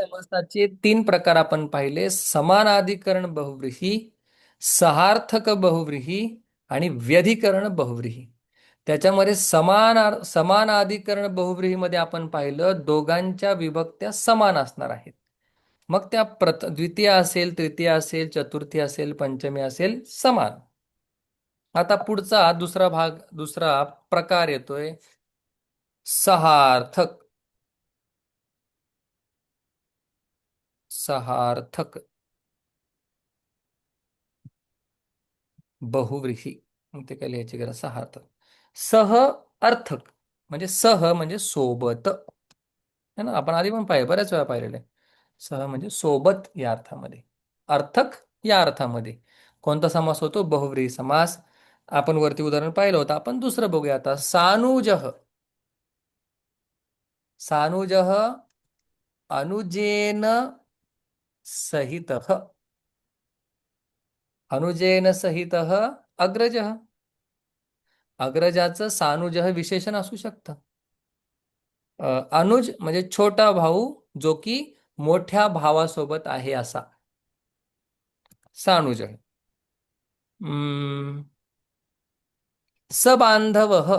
समासाचे तीन प्रकार आपण पाहिले: समानाधिकरण बहुव्रीही, सहार्थक बहुव्रीही आणि व्यधिकरण बहुव्रीही. त्याच्यामध्ये समानाधिकरण बहुव्रीहीमध्ये आपण पाहिलं दोघांच्या विभक्त्या समान असणार आहेत. मग त्या द्वितीय असेल, तृतीय असेल, चतुर्थी असेल, पंचमी असेल, समान. आता पुढचा दुसरा प्रकार येतोय सहार्थक. सहार्थक बहुव्रीही. मग ते काय लिहायची गरज? सहार्थक. सह अर्थक म्हणजे सह म्हणजे सोबत है ना. आपण आधी पण पाहिजे, बऱ्याच वेळा पाहिलेलं आहे. सह म्हणजे सोबत या अर्थामध्ये, अर्थक या अर्थामध्ये. कोणता समास होतो? बहुव्रीही समास. आपण वरती उदाहरण पाहिलं होतं. आपण दुसरं बघूया आता. सानुजः. सानुजः अनुजेन सहितः. अनुजेन सहितः अग्रजः. अग्रजाचं सानुजः विशेषण असू शकतं. अनुज म्हणजे छोटा भाऊ, जो की मोठ्या भावासोबत आहे असा सानुज. सबांधवः.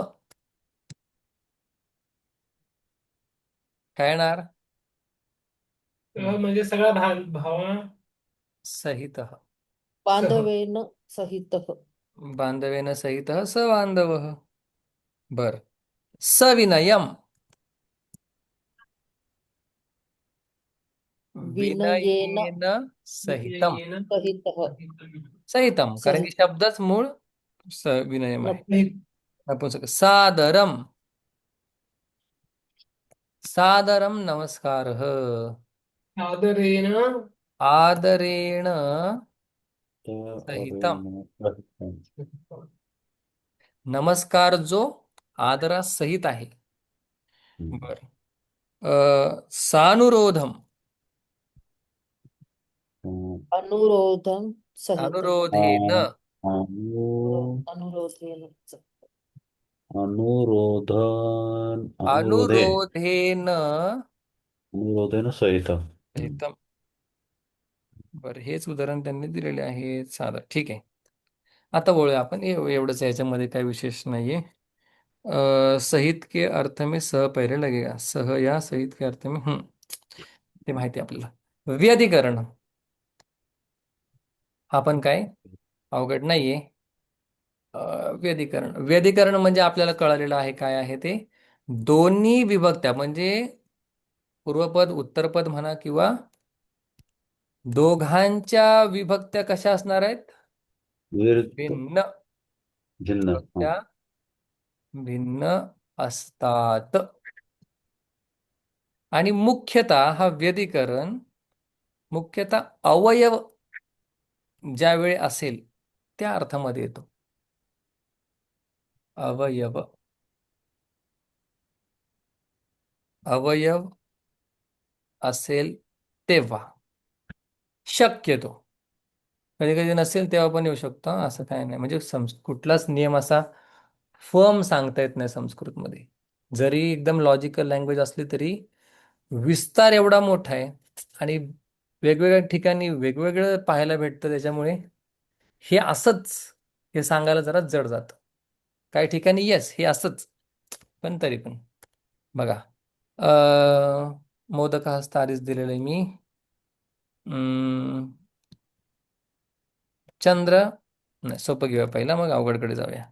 काय येणार? म्हणजे सगळा भावा सहितः. सह. बांधवेन सहितः. बांधवेन सहितः सबांधवः. बर. सविनयम. विनयेन विनयेन सहितम. येणं सहितः. सहितम कारण की सहित शब्दच मूळ विनयम आहे. नपुंसक. नपुंसक. सादरम. सादरम नमस्कारः. आदरेण आदरेण सहितम. नमस्कार जो आदरासहित आहे. बर. सानुरोधम. अनुरोधम सहितः. अनुरोधेन. अनुरोधेन अनुरोधे अनुरोधेन अनुरोधेन सहित. सहितम. बर, हेच उदाहरण त्यांनी दिलेले आहे साधं. ठीक आहे. आता बोलूया आपण. एवढंच आहे, याच्यामध्ये काही विशेष नाहीये. सहित के अर्थ में सह पहले लगेगा. सह या सहित के अर्थ में ते माहिती आहे आपल्याला. व्यधिकरण हा पण काय अवघड नाहीये. व्यधिकरण. व्यधिकरण म्हणजे आपल्याला कळालेलं आहे काय आहे ते. दोन्ही विभक्त्या म्हणजे पूर्वपद उत्तरपद म्हणा किंवा दोघांच्या विभक्त्या कशा असणार आहेत? विरुद्ध भिन्न. भिन्न. विभक्त्या भिन्न असतात. आणि मुख्यतः हा व्यधिकरण मुख्यतः अवयव ज्यावेळी असेल त्या अर्थामध्ये येतो. अवयव. अवयव असेल तेव्हा शक्यतो. कधी कधी नसेल तेव्हा पण येऊ शकतो. असं काय नाही, म्हणजे कुठलाच नियम असा फर्म सांगता येत नाही संस्कृतमध्ये. जरी एकदम लॉजिकल लँग्वेज असली तरी विस्तार एवढा मोठा आहे आणि वेगवेगळ्या ठिकाणी वेगवेगळं पाहायला भेटतं. त्याच्यामुळे हे असंच हे सांगायला जरा जड जातं. काही ठिकाणी येस हे असंच, पण तरी पण बघा. मोदक हस्ता आधीच दिलेलं आहे मी. चंद्र नाही, सोपं घेऊया पहिला, मग अवघडकडे जाऊया.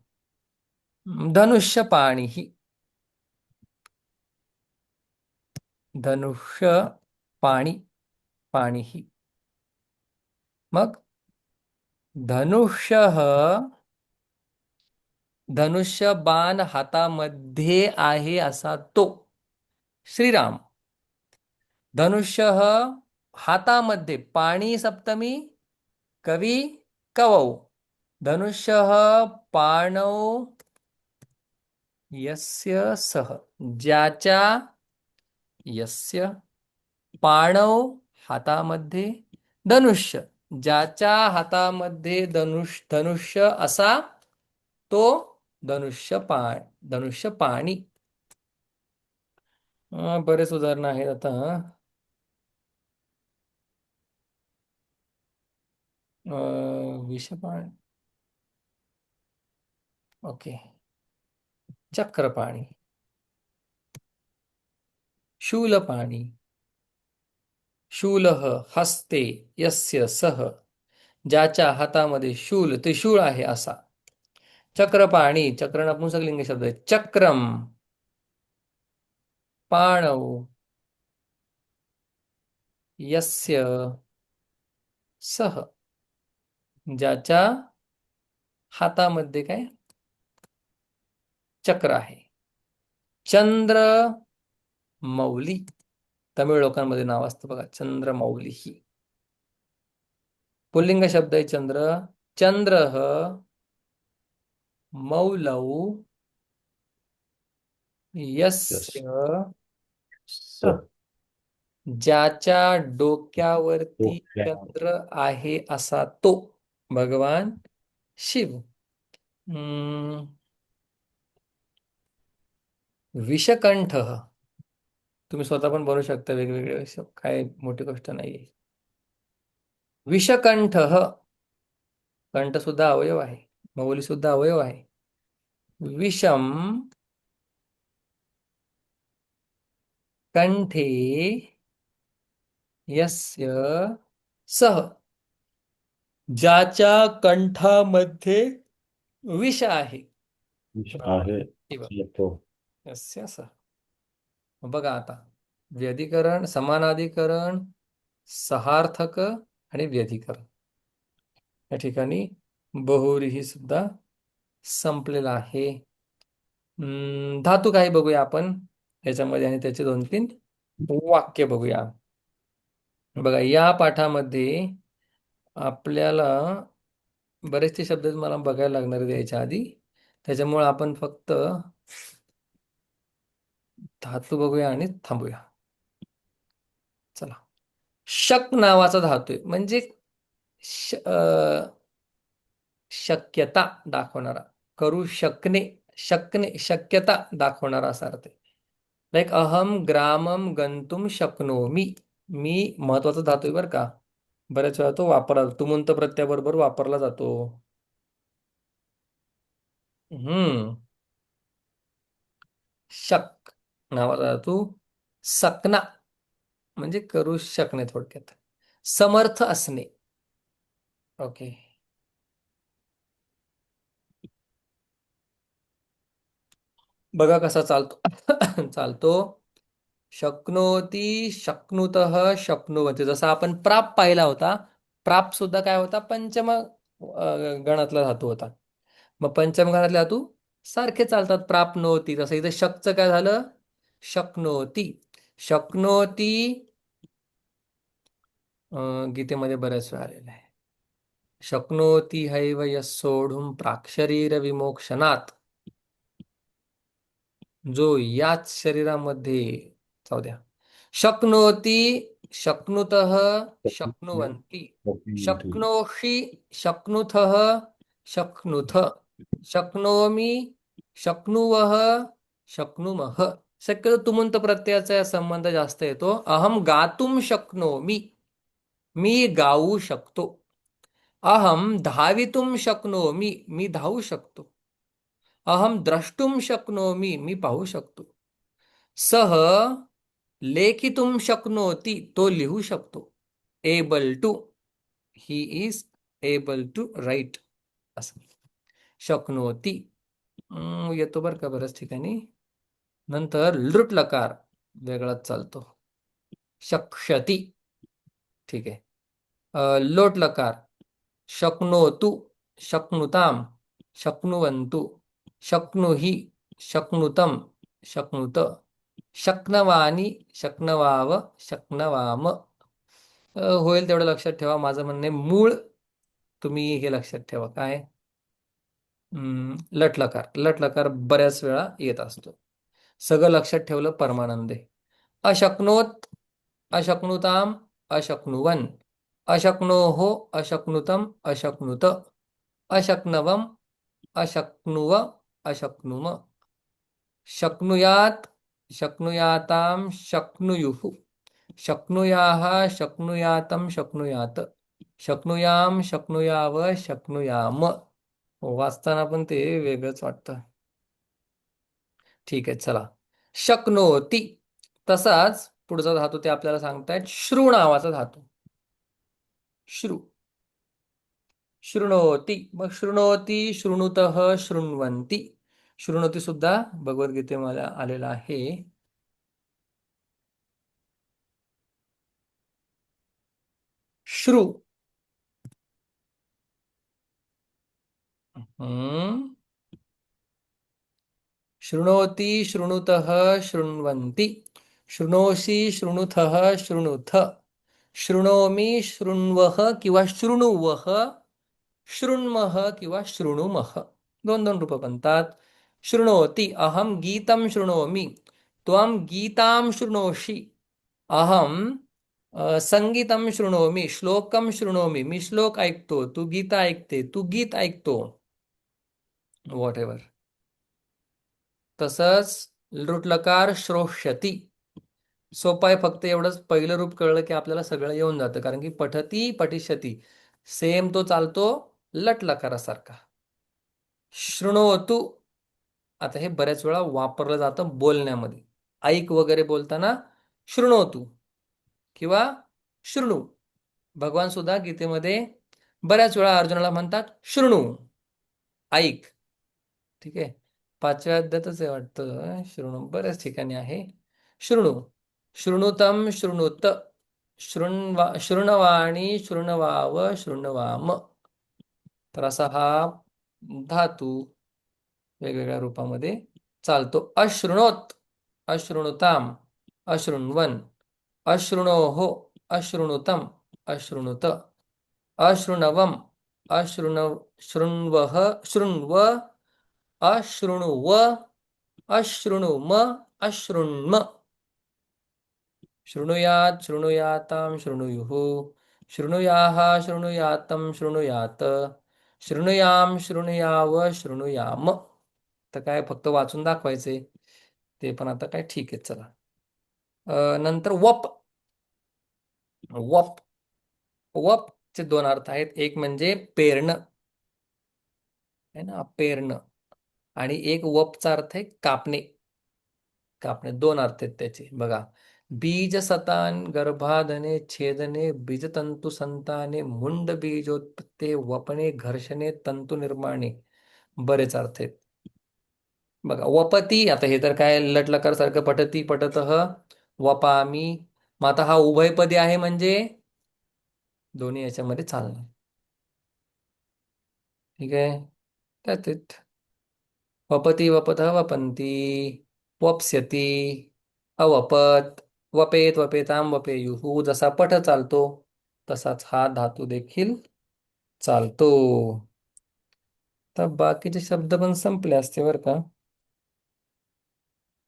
धनुष्य पाणी ही. धनुष्य पाणी पाणी ही. मग धनुष्य धनुष्य बाण हातामध्ये आहे असा तो श्रीराम. धनुष्य हातामध्ये पाणी सप्तमी कवी कवौ. धनुष्य पाणौ यस्य सह. ज्याच्या यस्य पाणौ हातामध्ये धनुष्य. ज्याच्या हातामध्ये धनुष्य असा तो धनुष्य पाणी. बरेच उदाहरणं आहेत आता. विषपाणी. ओके. चक्रपाणी, शूलपाणी, शूलः हस्ते यस्य सः, ज्याच्या हातामध्ये शूल त्रिशूळ आहे असा. चक्रपाणी, चक्र नपुंसकलिंग शब्द आहे. चक्रम, पाणौ, यस्य सह, ज्याच्या हातामध्ये काय चक्र आहे. चंद्र मौली, तमिळ लोकांमध्ये नाव असतं बघा, चंद्रमौली ही पुल्लिंग शब्द आहे. चंद्र, चंद्र मौलौ यस्य स ज्याच्या डोक्यावरती डोक्या चंद्र आहे असा तो भगवान शिव. विषकंठ, तुम्ही स्वतः पण बनवू शकता वेगवेगळे विष, काय मोठी गोष्ट नाहीये. विषकंठ, कंठ सुद्धा अवयव आहे, मौली सुद्धा अवयव आहे. विषम कंठे यस्य सह, ज्याच्या कंठामध्ये विष आहे. विष आहे शिव तो यस्य सह. बघा आता, व्यधिकरण, समानाधिकरण, सहार्थक आणि व्यधिकरण, या ठिकाणी बहुव्रीही सुद्धा संपलेला आहे. धातू काही बघूया आपण याच्यामध्ये आणि त्याचे 2-3 वाक्य बघूया. बघा, या पाठामध्ये आपल्याला बरेचसे शब्द मला बघायला लागणार आहेत याच्या आधी, त्याच्यामुळे आपण फक्त धातू बघूया आणि थांबूया. चला, शक नावाचा धातू आहे, म्हणजे शक्यता दाखवणारा, करू शकणे, शकणे, शक्यता दाखवणारा असा अर्थ आहे. लाईक अहम ग्रामम गंतुम शक्नोमी, मी महत्वाचा धातू आहे बरं का, बऱ्याच वेळा तो वापरला, तुमुंत प्रत्ययाबरोबर वापरला जातो. शक नावाचा धातू, सकना म्हणजे करू शकणे, थोडक्यात समर्थ असणे. ओके. बघा कसा चालतो चालतो. शक्नोती, शक्नुतः, शक्नुवन्ति. जसा आपण प्राप पाहिला होता, प्राप सुद्धा काय होता, पंचम गणातला धातू होता. मग पंचम गणातले धातू सारखे चालतात, प्राप्नोती. तसं इथं शकचं काय झालं, शक्नोती. शक्नोती गीतेमध्ये बऱ्याच वेळा आलेलं आहे. शक्नोती हैव यः सोढुं प्राक्शरीर विमोक्षणात, जो याच शरीरामध्ये, जाऊ द्या, शक्नोती, शक्नुतः, शक्नुवन्ति, शक्नोषि, शक्नुथः, शक्नुथ, शक्नोमि, शक्नुवः, शक्नुमः. शक्यतो तुमुंत प्रत्ययाचा संबंध जास्त येतो. अहम गातुम शक्नोमि, मी गाऊ शकतो. अहम धावितुम शक्नोमि, मी धावू शकतो. अहम द्रष्टुम शक्नोमि, मी पाहू शकतो. सह लेखितुम शक्नोति, तो लिहू शकतो. Able to, he is able to write, असं शक्नोती येतो बरं का बऱ्याच ठिकाणी. नंतर लृट लकार वेगळाच चालतो, शक्ष्यती. ठीक आहे. लोट लकार, शक्नोतु, शक्नुताम, शक्नुवन्तु, शक्नुहि, शक्नुतम, शक्नुत, शक्नवानी, शक्नवाव, शक्नवाम. होईल तेवढं लक्षात ठेवा. माझं म्हणणे मूळ तुम्ही हे लक्षात ठेवा, काय लटलकार. लटलकार बऱ्याच वेळा येत असतो, सगळं लक्षात ठेवलं परमानंद आहे. अशक्नोत, अशक्नुताम, अशक्नुवन, अशक्नोहो, अशक्नुतम, अशक्नुत, अशक्नवम, अशक्नुव, अशक्नुम, शक्नुयात, शक्नुयाताम, शक्नुयुः, शक्नुयाः, शक्नुयातम, शक्नुयात, शक्नुयाम, शक्नुयाव, शक्नुयाम. वाचताना पण ते वेगळंच वाटतं. ठीक आहे, चला. शक्नोती. तसाच पुढचा धातू ते आपल्याला सांगतायत श्रू नावाचा धातू. श्रू. शृणोती. मग शृणोती, शृणुतः, शृण्वन्ति. शृणोती सुद्धा भगवद्गीतेमध्ये आलेला आहे. श्रू. हम्म. शृणोति, शृणुतः, शृण्वन्ति. शृणोषि, शृणुथः, शृणुथ. शृणोमि, शृण्वः किंवा शृणुवः, शृण्मः किंवा शृणुमः. दोन दोन रूप बनतात. शृणोति, अहम गीतं शृणोमि. त्वं गीतां शृणोषि. अहम संगीतं शृणोमि, श्लोकं शृणोमि. मी श्लोक ऐकतो, तू गीता ऐकते, तू गीत ऐकतो. What ever. तसंच लृट्लकार श्रोष्यति. सोपं आहे, फक्त एवढंच पहिलं रूप कळलं की आपल्याला सगळं येऊन जातं. कारण की पठती, पठिष्यती सेम तो चालतो लटलकारासारखा. शृणोतु. आता हे बऱ्याच वेळा वापरलं जातं बोलण्यामध्ये. ऐक वगैरे बोलताना शृणोतु किंवा शृणू. भगवान सुद्धा गीतेमध्ये बऱ्याच वेळा अर्जुनाला म्हणतात शृणू, ऐक. ठीक आहे. 5व्या अध्यायातच आहे वाटतं शृणू, बऱ्याच ठिकाणी आहे. शृणू. शृणुतम, शृणुत. शृणवाणी, शृणवाव, शृणवाम. तर असा हा धातू वेगवेगळ्या रूपामध्ये चालतो. अशृणोत, अशृणुताम, अशृण्वन, अशृणोः, अशृणुतम, अशृणुत, अशृणवम, शृण्वः, शृण्व, अशृणुव, अशृणुम, अशृण्म. शृणुयात्, शृणुयातां, शृणुयुः. शृणुयाः, शृणुयातं, शृणुयात. शृणुयाम, शृणुयाव, शृणुयाम. तर काय फक्त वाचून दाखवायचे ते पण आता काय ठीक आहे, चला. नंतर वप. वप. वप चे दोन अर्थ आहेत. एक म्हणजे पेरणं आहे ना, पेरणं. आणि एक वपचा अर्थ आहे कापणे. कापणे, दोन अर्थ आहेत त्याचे बघा. बीज सतान गर्भाधने छेदने बीजतंतू संताने मुंड बीजोत्पत्ते वपणे घर्षणे तंतू निर्माणे. बरेच अर्थ आहेत बघा. वपती, आता हे तर काय लटलकार सारखं पठती, पठतः, वपामी. मग आता हा उभयपदी आहे म्हणजे दोन्ही याच्यामध्ये चालणार. ठीक आहे. त्यात वपती, वपतः, वपंती, वप्स्यती, अवपत, वपेत, वपेताम, वपेयुः. जसा पठ चालतो तसाच हा धातू देखील चालतो. तर बाकीचे शब्द पण संपले असते बरं का,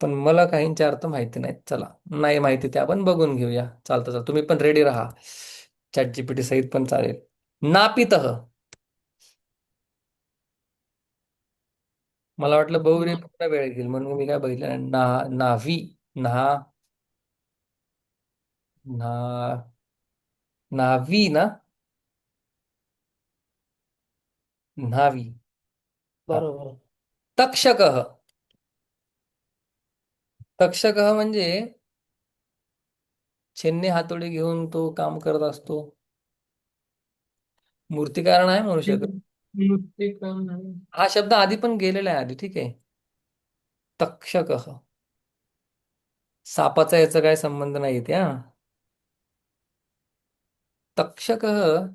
पण मला काहींचे अर्थ माहिती नाहीत. चला, नाही माहिती ते आपण बघून घेऊया. चालतं चालतं, तुम्ही पण रेडी राहा. ChatGPT सहित पण चालेल. नापितः. मला वाटलं बहुरी पूर्ण वेळ घेईल म्हणून मी काय बघितलं. नाभी. ना ना नाभी ना, न्हावी. हा. बरोबर. तक्षकः. तक्षकः म्हणजे छेन्ने हातोडी घेऊन तो काम करत असतो. मूर्तिकार नाही म्हणू शकत. मृत्तिका नाही. हा शब्द आधी पण गेलेला आहे आधी. ठीक आहे. तक्षकः. सापाचा याचा काय संबंध नाही त्या. तक्षकः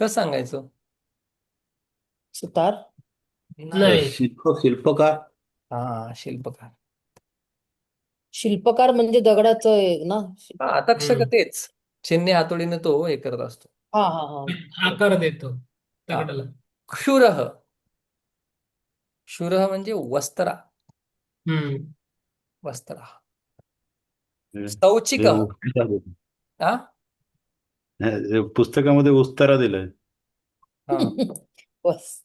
कसं सांगायचं? सुतार. नाही. शिल्पकार. हा, शिल्पकार. शिल्पकार म्हणजे दगडाचं आहे ना. हा, तक्षक तेच. छेन्ने हातोडीने तो हे करत असतो. हा हा हा. आकार देतो हा. दगडाला. क्षुरः. क्षुरः म्हणजे वस्त्रा. हम्म. वस्त्रा. हे सौचिकः. उस्तारा दिलं. हा. हे पुस्तकामध्ये उस्तारा दिलाय. हा. बस.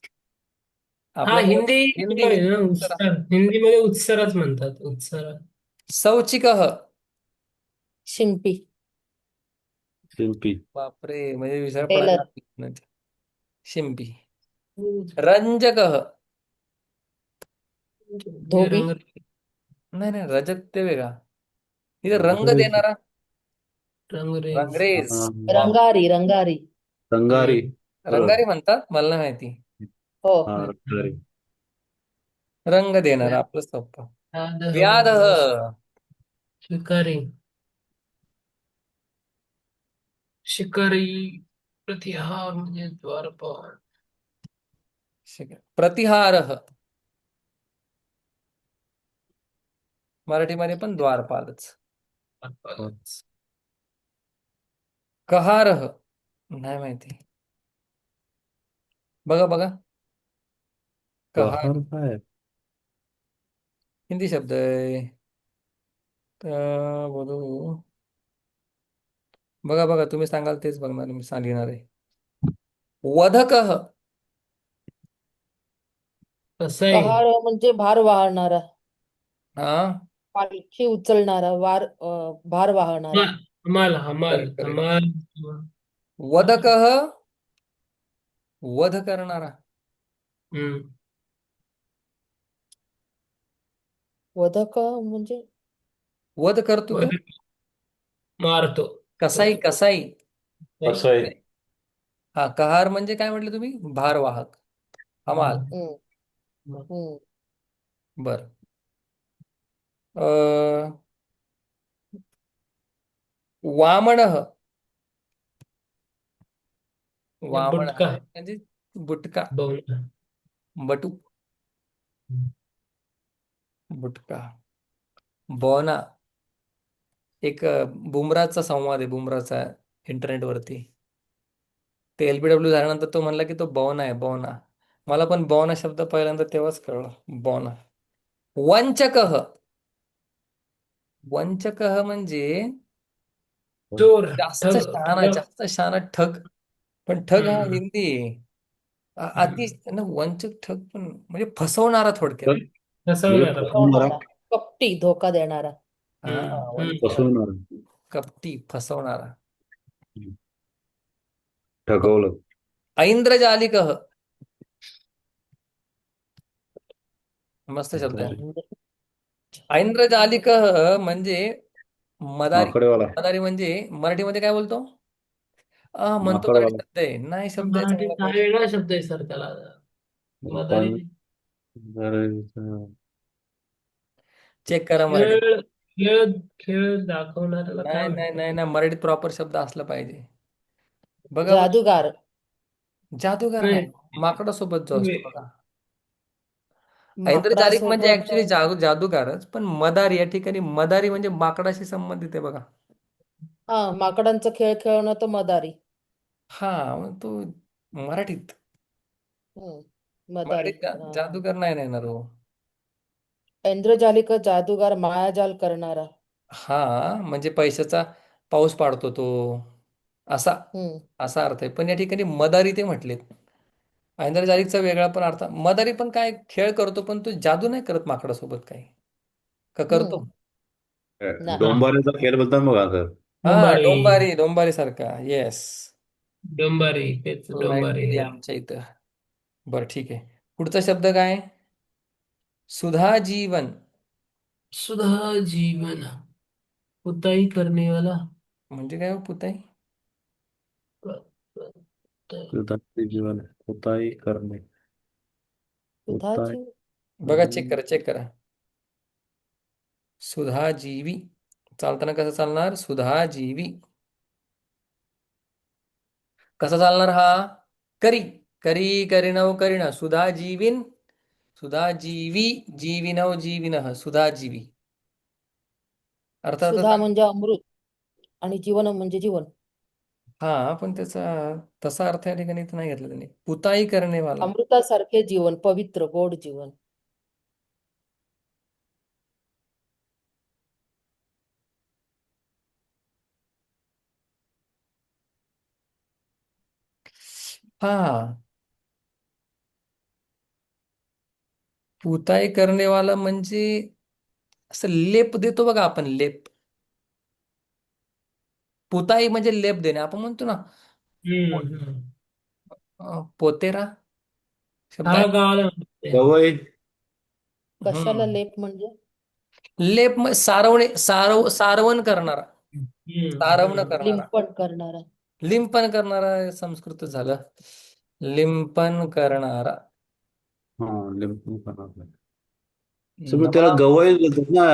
हा, आपल्या हिंदी हिंदी आहे ना, उत्तरा. उत्सार. हिंदीमध्ये उत्सारच म्हणतात, उत्सार. सौचिकः. शिंपी. शिंपी. बापरे, म्हणजे विसर टेलर. पडायला. शिंपी. रंजक. हे धोबी. रंग नाही नाही, रजक ते वेगळा. इथे रंग रंगरेज. देणारा. रंगरेज. रंगरेज. वा. रंगारी. रंगारी. रंगारी. हम्म. बरोबर. रंगारी म्हणतात, मला नाही माहिती. हो. हा, रंगारी. रंग देणारा, आपलं सोपं. व्याध व्याध. शिकारी. शिकारी. प्रतिहार म्हणजे द्वारपाल. प्रतिहार. मराठीमध्ये पण द्वारपालच. द्वारपालच. कहार. नाही माहिती. बघा बघा. कहार. कहार काय? हिंदी शब्द आहे. बोलू. बघा बघा, तुम्ही सांगाल तेच बघणार, मी सांगणार आहे. वधक. कसाई. कहार म्हणजे भार वाहणारा. हा. पालखी उचलणारा. भार वाहणारा. हमाल हमाल करेक्ट करेक्ट. हमाल. वधक. वध करणारा. हम्म. वधक म्हणजे वध करतो तो. मारतो तो. कसाई कसाई. कसं आहे? हा, कहार म्हणजे काय म्हटलं तुम्ही, भारवाहक. हमाल. हम्म. हम्म. बर. अ वामन. वामन बुटका. म्हणजे बुटका. बवना. बटू. बुटका. बौना. एक बुमराचा संवाद आहे, बुमराचा, इंटरनेटवरती. ते LBW झाल्यानंतर तो म्हणला की तो बौना आहे, बौना. मला पण बौना शब्द पहिल्यांदा तेव्हाच कळलं, बौना. वंचक. वंचक म्हणजे चोर. जास्त ठग शहाणा, ठग. जास्त शहाणा ठग. पण ठग हा हम्म. हिंदी आहे. अति हम्म. ना, वंचक ठग पण म्हणजे फसवणारा थोडक्यात. तर म्हणजे फसवणारा. फसवणारा. फसवणारा. कपटी. धोका देणारा. हा. हम्म. वंचक. फसवणारा. कपटी, फसवणारा. ठगवलं. ऐंद्रजालिक. मस्त शब्द आहे. ऐंद्रजालिक म्हणजे मदारी. माकडेवाला. मदारी म्हणजे मराठीमध्ये काय बोलतो? म्हणतो मराठी माकडवाला. शब्द आहे, नाही शब्द आहे मराठीत चांगला हा पाहिजे. वेगळा शब्द आहे सर त्याला. मदारी. पण चेक करा मराठीत. खेळ खेळ खेळ दाखवणाऱ्याला काय नाही नाही म्हणतात? नाही नाही, मराठीत प्रॉपर शब्द असला पाहिजे. बघा बघा. जादूगार. जादूगार नाही. नाही, माकडासोबत जो असतो बघा. ऐंद्रजालिक म्हणजे माकडासोबत. ऍक्च्युली जादूगारच, पण मदारी या ठिकाणी, मदारी म्हणजे माकडाशी संबंधित आहे बघा. हा, माकडांचा खेळ खेळणं तो मदारी. हा, मग तो मराठीत. हम्म. मदारी. मराठीत हा. जादूगार नाही ना येणार हो. ऐंद्रजालिक जादूगार, मायाजाल करणारा. हा, म्हणजे पैशाचा पाऊस पाडतो तो, असा हम्म. असा अर्थ आहे. पण या ठिकाणी मदारी ते म्हटलेत. ऐंद्रजालिकचा वेगळा पण अर्थ. मदारी पण काय खेळ करतो, पण तो जादू नाही करत माकडासोबत काही. का करतो? हम्म. नाही. हा. डोंबाऱ्याचा खेळ बोलतात बघा सर. हा, डोंबारी. डोंबारी. डोंबारी सारखा, येस. डोंबारी तेच डोंबारी. लाईट आमच्या इथं. बरं, ठीक आहे. पुढचा शब्द काय? सुधा जीवन. सुधा जीवन. पुताई करने वाला. म्हणजे काय हो, पुताई? दुधाचे जीवन. होताही करणे. होताही. सुधाची. बघा, चेक करा, चेक करा. सुधाजीवी. चालताना कसं चालणार? सुधाजीवी. कसा चालणार हा? करी. करी करीनव करीण. सुधाजीवीन. सुधाजीवी. जीविनव जीविनः. सुधाजीवी. अर्थात सुधा म्हणजे अमृत आणि जीवन म्हणजे जीवन. हा, पण त्याचा तसा अर्थ या ठिकाणी इथं नाही घेतला त्यांनी. पुताई करणेवाला. अमृतासारखे जीवन, पवित्र गोड जीवन. हा, पुताई करणेवाला म्हणजे असं लेप देतो बघा आपण, लेप. पुताई म्हणजे लेप देणे, आपण म्हणतो ना हम्म. पोतेरा शब्द हा आहे. गावाला म्हणते. गवई. कशाला हम्म. लेप म्हणजे? लेप सारवण करणारा, सारवण करणारा, लिंपण करणारा. लिंपन करणारा संस्कृत झालं. लिंपन करणारा. हा, लिंबू बनवलं. मग त्याला नवा गवई बोलतात ना,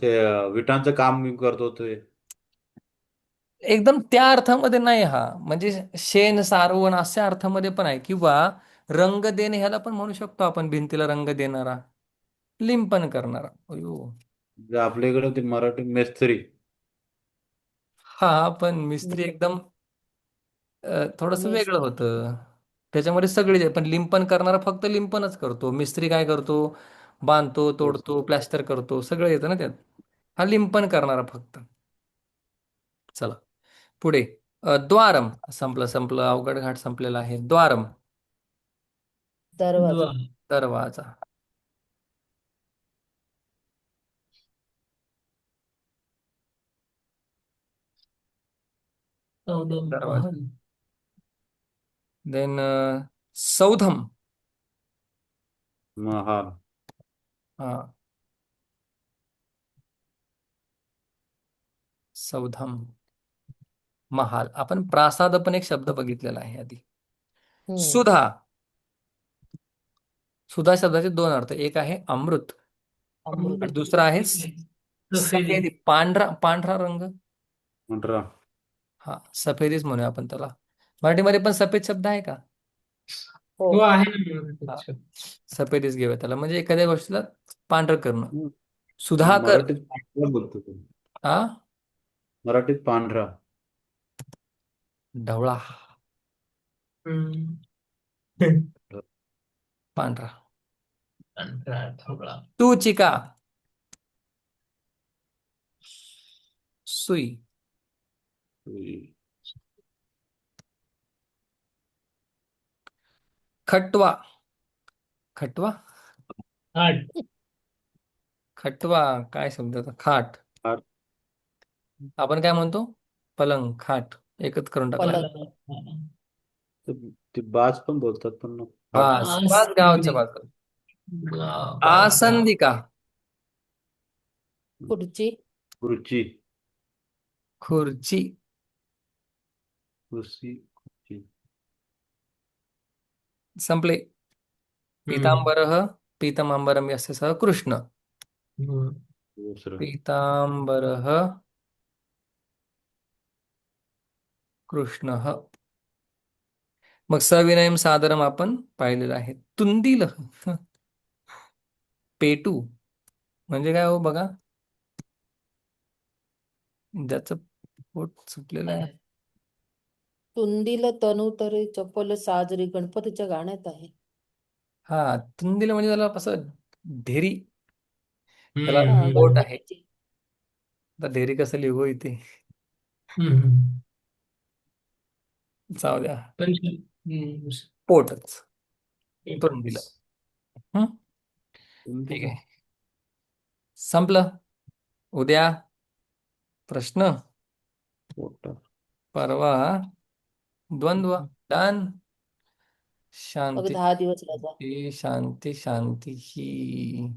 ते विटांचं काम मी करतो ते. एकदम त्या अर्थामध्ये नाही हा, म्हणजे शेण सारवण अशा अर्थामध्ये पण आहे, किंवा रंग देणे ह्याला पण म्हणू शकतो आपण, भिंतीला रंग देणारा, लिंपन करणारा. अयो. म्हणजे आपल्या इकडे ते मराठी मेस्त्री. हा, पण मिस्त्री एकदम थोडस मेस वेगळं होतं. त्याच्यामध्ये सगळे पण लिंपन करणारा फक्त लिंपनच करतो, मिस्त्री काय करतो, बांधतो, तोडतो, प्लॅस्टर करतो, सगळं येतं ना त्यात. हा लिंपन करणारा फक्त. चला पुढे. द्वारम. संपलं संपलं, अवघड घाट संपलेला आहे. द्वारम, दरवाजा. द्वार. दरवाजा. चौदम दरवाजा. महल. देन सौधम. महाल. हा, सौधम, महाल. आपण प्रासाद पण एक शब्द बघितलेला आहे आधी. हम्म. सुधा. सुधा शब्दाचे दोन अर्थ, एक आहे अमृत अमृत. आणि दुसरा आहे सफेदी. सफेदी, पांढरा, पांढरा रंग. मंडरा. हा, सफेदीच म्हणूया आपण त्याला. मराठीमध्ये पण सफेद शब्द आहे का? हो. हो आहे ना मराठीत हा, शब्द. सफेदीच घेऊया त्याला, म्हणजे एखाद्या गोष्टीला पांढरं करणं. हं. सुधाकर. मराठीत पांढरा बोलतो तो. हा, मराठीत पांढरा. ढवळा, हम्म. पांढरा. पांढरा ढोबळा. तू चिका. सुई. खटवा. खटवा. आठ. खटवा काय शब्द होता? खाट. फार. आपण काय म्हणतो? पलंग, खाट एकच करून टाकला. पलंग. पलंग. ते ते बाज पण बोलतात पण ना. फाट. बास, बास गावाच्या आसंदी. बाजूला. बाजूला. आसंदिका. खुर्ची. खुर्ची. खुर्ची. खुर्ची. खुर्ची. संपले. हम्म. पीतांबरः पीतमांबरम यस्य सः कृष्ण. हम्म. दुसरं. पीतांबरः कृष्णः. मग सविनयम सादरम आपण पाहिलेलं आहे. तुंदिल. पेटू म्हणजे काय हो बघा, ज्याचं पोट सुटलेलं आहे. तुंदील तनू तरी चपल साजरी गणपतीच्या गाण्यात आहे. हा, तुंदिल म्हणजे त्याला असं ढेरी, त्याला हम्म. हा, पोट आहे. गणपतीची. आता ढेरी कसं लिहू इथे, हम्म. जाऊ द्या. पण पोटच. तुंदिल. एकच. हं? ठीक आहे, संपलं. उद्या प्रश्न, पोटा. परवा द्वंद्व. डन. मग शांती 10 दिवस रजा. शांती शांती ही